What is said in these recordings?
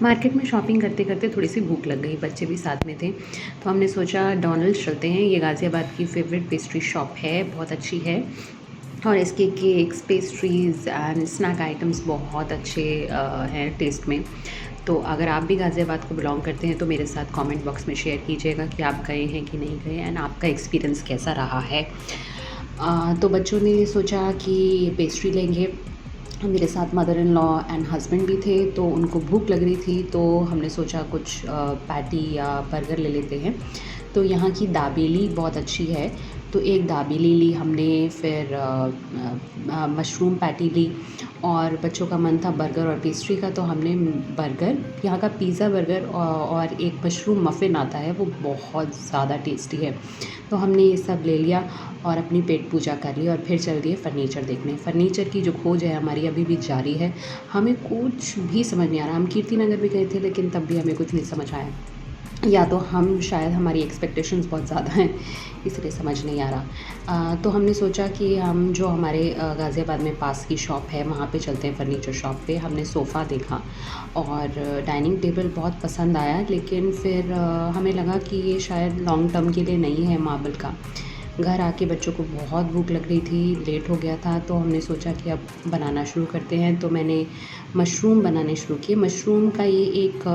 Market में shopping करते करते थोड़ी सी भूख लग गई, बच्चे भी साथ में थे, तो हमने सोचा डॉनल्ड्स चलते हैं। ये गाज़ियाबाद की फेवरेट पेस्ट्री शॉप है, बहुत अच्छी है और इसके cakes, pastries and snack items बहुत अच्छे हैं टेस्ट में। तो अगर आप भी गाज़ियाबाद को बिलोंग करते हैं तो मेरे साथ कमेंट बॉक्स में शेयर कीजिएगा कि आप गए हैं कि नहीं गए एंड आपका एक्सपीरियंस कैसा रहा है। तो बच्चों ने सोचा कि पेस्ट्री लेंगे। मेरे साथ mother in law and husband भी थे, तो उनको भूख लग रही थी, तो हमने सोचा कुछ पैटी या बर्गर ले लेते हैं। तो यहाँ की दाबेली बहुत अच्छी है, तो एक दाबेली ली हमने, फिर मशरूम पैटी ली और बच्चों का मन था बर्गर और पेस्ट्री का, तो हमने बर्गर, यहाँ का पिज़्ज़ा बर्गर और एक मशरूम मफ़िन आता है, वो बहुत ज़्यादा टेस्टी है। तो हमने ये सब ले लिया और अपनी पेट पूजा कर ली और फिर चल दिए फ़र्नीचर देखने। फ़र्नीचर की जो खोज है हमारी अभी भी जारी है, हमें कुछ भी समझ नहीं आ रहा। हम कीर्ति नगर भी गए थे लेकिन तब भी हमें कुछ नहीं समझ आया, या तो हम शायद हमारी एक्सपेक्टेशंस बहुत ज़्यादा हैं इसलिए समझ नहीं आ रहा। तो हमने सोचा कि हम जो हमारे गाज़ियाबाद में पास की शॉप है वहाँ पे चलते हैं, फ़र्नीचर शॉप पे। हमने सोफ़ा देखा और डाइनिंग टेबल बहुत पसंद आया, लेकिन फिर हमें लगा कि ये शायद लॉन्ग टर्म के लिए नहीं है मार्बल का। घर आके बच्चों को बहुत भूख लग रही थी, लेट हो गया था, तो हमने सोचा कि अब बनाना शुरू करते हैं। तो मैंने मशरूम बनाने शुरू किए। मशरूम का ये एक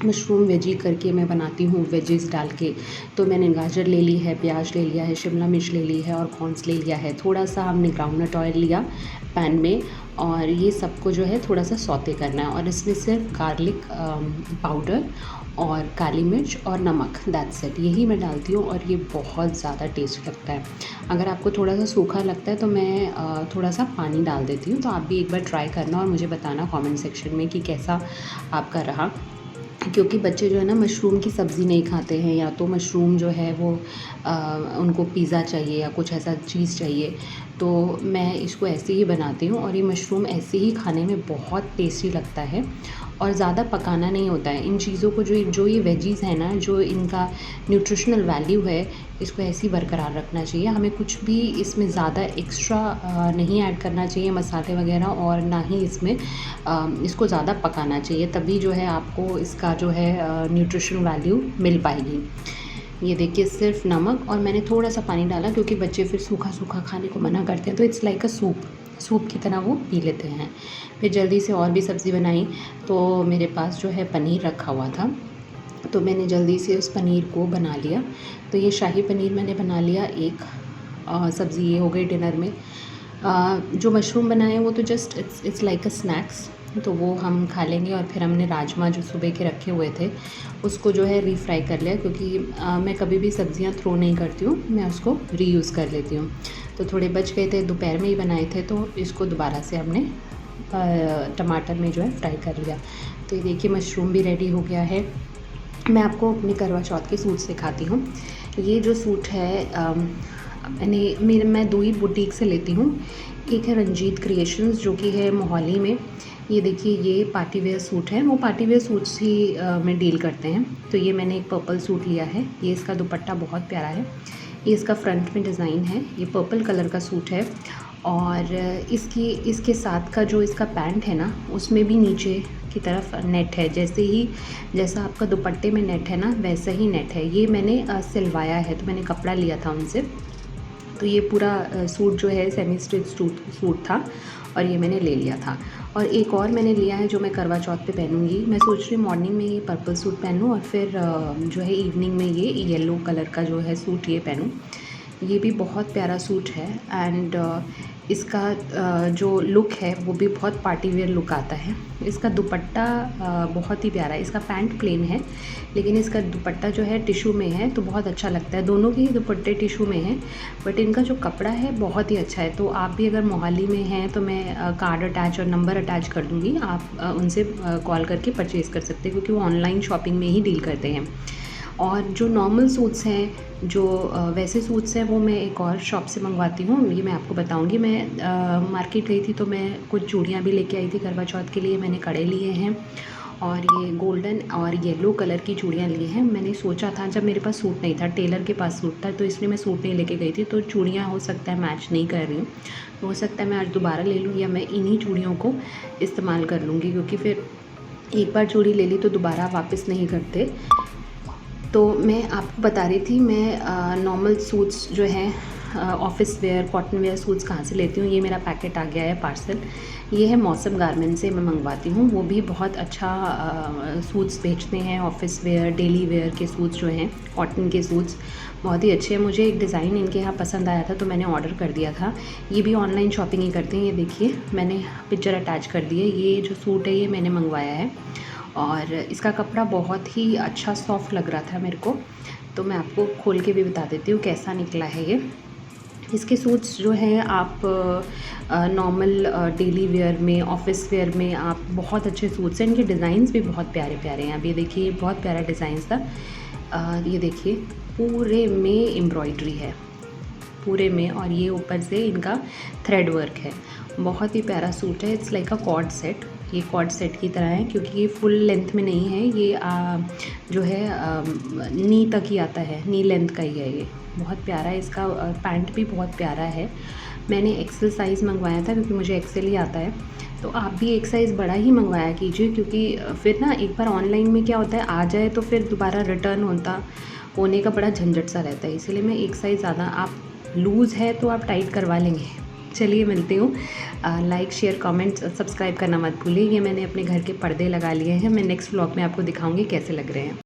मशरूम वेजी करके मैं बनाती हूँ, वेजिस डाल के। तो मैंने गाजर ले ली है, प्याज ले लिया है, शिमला मिर्च ले ली है और कॉर्न्स ले लिया है। थोड़ा सा हमने ग्राउंडनट ऑयल लिया पैन में और ये सबको जो है थोड़ा सा सौते करना है और इसमें सिर्फ गार्लिक पाउडर और काली मिर्च और नमक, दैट्स इट, यही मैं डालती हूँ और ये बहुत ज़्यादा टेस्ट लगता है। अगर आपको थोड़ा सा सूखा लगता है तो मैं थोड़ा सा पानी डाल देती हूँ। तो आप भी एक बार ट्राई करना और मुझे बताना कमेंट सेक्शन में कि कैसा आपका रहा। क्योंकि बच्चे जो है ना मशरूम की सब्ज़ी नहीं खाते हैं, या तो मशरूम जो है वो उनको पिज़्ज़ा चाहिए या कुछ ऐसा चीज़ चाहिए, तो मैं इसको ऐसे ही बनाती हूँ और ये मशरूम ऐसे ही खाने में बहुत टेस्टी लगता है और ज़्यादा पकाना नहीं होता है। इन चीज़ों को जो ये वेजीज़ हैं ना, जो इनका न्यूट्रिशनल वैल्यू है, इसको ऐसे ही बरकरार रखना चाहिए। हमें कुछ भी इसमें ज़्यादा एक्स्ट्रा नहीं ऐड करना चाहिए, मसाले वगैरह, और ना ही इसमें इसको ज़्यादा पकाना चाहिए, तभी जो है आपको इसका जो है न्यूट्रिशन वैल्यू मिल पाएगी। ये देखिए सिर्फ नमक और मैंने थोड़ा सा पानी डाला क्योंकि बच्चे फिर सूखा सूखा खाने को मना करते हैं, तो इट्स लाइक अ सूप की तरह वो पी लेते हैं। फिर जल्दी से और भी सब्ज़ी बनाई, तो मेरे पास जो है पनीर रखा हुआ था, तो मैंने जल्दी से उस पनीर को बना लिया। तो ये शाही पनीर मैंने बना लिया एक, सब्ज़ी ये हो गई डिनर में। जो मशरूम बनाए वो तो just it's like a snacks, तो वो हम खा लेंगे। और फिर हमने राजमा जो सुबह के रखे हुए थे उसको जो है रीफ्राई कर लिया, क्योंकि मैं कभी भी सब्ज़ियाँ थ्रो नहीं करती हूँ, मैं उसको रीयूज़ कर लेती हूँ। तो थोड़े बच गए थे, दोपहर में ही बनाए थे, तो इसको दोबारा से हमने टमाटर में जो है फ्राई कर लिया। तो ये देखिए मशरूम भी रेडी हो गया है। मैं आपको अपने करवा चौथ के सूट सिखाती हूँ। ये जो सूट है मैं 2 ही बुटीक से लेती हूँ। एक है रंजीत क्रिएशंस जो कि है मोहाली में। ये देखिए ये पार्टी वेयर सूट है, वो पार्टी वेयर सूट्स ही में डील करते हैं। तो ये मैंने एक पर्पल सूट लिया है, ये इसका दुपट्टा बहुत प्यारा है, ये इसका फ्रंट में डिज़ाइन है, ये पर्पल कलर का सूट है। और इसके साथ का जो इसका पैंट है ना, उसमें भी नीचे की तरफ नेट है, जैसा आपका दुपट्टे में नेट है ना, वैसा ही नेट है। ये मैंने सिलवाया है, तो मैंने कपड़ा लिया था उनसे। तो ये पूरा सूट जो है सेमी स्टिच सूट था और ये मैंने ले लिया था। और एक और मैंने लिया है जो मैं करवा चौथ पे पहनूंगी। मैं सोच रही हूँ मॉर्निंग में ये पर्पल सूट पहनूँ और फिर जो है इवनिंग में ये येलो कलर का जो है सूट ये पहनूँ। ये भी बहुत प्यारा सूट है एंड इसका जो लुक है वो भी बहुत पार्टी वेयर लुक आता है। इसका दुपट्टा बहुत ही प्यारा है। इसका पैंट प्लेन है लेकिन इसका दुपट्टा जो है टिशू में है, तो बहुत अच्छा लगता है। दोनों के ही दुपट्टे टिशू में हैं, बट इनका जो कपड़ा है बहुत ही अच्छा है। तो आप भी अगर मोहाली में हैं तो मैं कार्ड अटैच और नंबर अटैच कर दूँगी, आप उनसे कॉल करके परचेज़ कर सकते हैं, क्योंकि वो ऑनलाइन शॉपिंग में ही डील करते हैं। और जो नॉर्मल सूट्स हैं, जो वैसे सूट्स हैं, वो मैं एक और शॉप से मंगवाती हूँ, ये मैं आपको बताऊँगी। मैं मार्केट गई थी तो मैं कुछ चूड़ियाँ भी लेके आई थी करवा चौथ के लिए। मैंने कड़े लिए हैं और ये गोल्डन और येलो कलर की चूड़ियाँ ली हैं। मैंने सोचा था, जब मेरे पास सूट नहीं था, टेलर के पास सूट था, तो इसलिए मैं सूट नहीं लेके गई थी। तो चूड़ियाँ हो सकता है मैच नहीं कर रही हूँ, तो हो सकता है मैं आज दोबारा ले लूँ या मैं इन्हीं चूड़ियों को इस्तेमाल कर लूँगी, क्योंकि फिर एक बार चूड़ी ले ली तो दोबारा वापस नहीं करते। तो मैं आपको बता रही थी मैं नॉर्मल सूट्स जो हैं office where cotton wear suits कहाँ से लेती हूँ। ये मेरा पैकेट आ गया है पार्सल। ये है मौसम गारमेंट से मैं मंगवाती हूँ। वो भी बहुत अच्छा सूट्स बेचते हैं, ऑफ़िस वेयर डेली वेयर के सूट्स जो हैं कॉटन के सूट्स बहुत ही अच्छे हैं। मुझे एक डिज़ाइन इनके यहाँ पसंद आया था तो मैंने ऑर्डर कर दिया था। ये भी ऑनलाइन शॉपिंग ही करते हैं। ये देखिए मैंने पिक्चर अटैच कर दी है। ये जो सूट है ये मैंने मंगवाया है और इसका कपड़ा बहुत ही अच्छा सॉफ्ट लग रहा था मेरे को। तो मैं आपको खोल के भी बता देती हूँ कैसा निकला है ये। इसके सूट्स जो हैं आप नॉर्मल डेली वेयर में ऑफ़िस वेयर में आप बहुत अच्छे सूट्स हैं। इनके डिज़ाइंस भी बहुत प्यारे प्यारे हैं। अब ये देखिए बहुत प्यारा डिज़ाइंस था। ये देखिए पूरे में एम्ब्रॉयडरी है पूरे में, और ये ऊपर से इनका थ्रेड वर्क है। बहुत ही प्यारा सूट है। It's like a cord set. ये कॉर्ड सेट की तरह है क्योंकि ये फुल लेंथ में नहीं है। ये जो है नी तक ही आता है, नी लेंथ का ही है ये। बहुत प्यारा है। इसका पैंट भी बहुत प्यारा है। मैंने एक्सेल साइज़ मंगवाया था क्योंकि मुझे एक्सेल ही आता है। तो आप भी एक साइज़ बड़ा ही मंगवाया कीजिए क्योंकि फिर ना एक बार ऑनलाइन में क्या होता है आ जाए तो फिर दोबारा रिटर्न होने का बड़ा झंझट सा रहता है। इसीलिए मैं एक साइज़ ज़्यादा, आप लूज़ है तो आप टाइट करवा लेंगे। चलिए मिलती हूँ। लाइक शेयर कमेंट सब्सक्राइब करना मत भूलिए। ये मैंने अपने घर के पर्दे लगा लिए हैं। मैं नेक्स्ट व्लॉग में आपको दिखाऊंगी कैसे लग रहे हैं।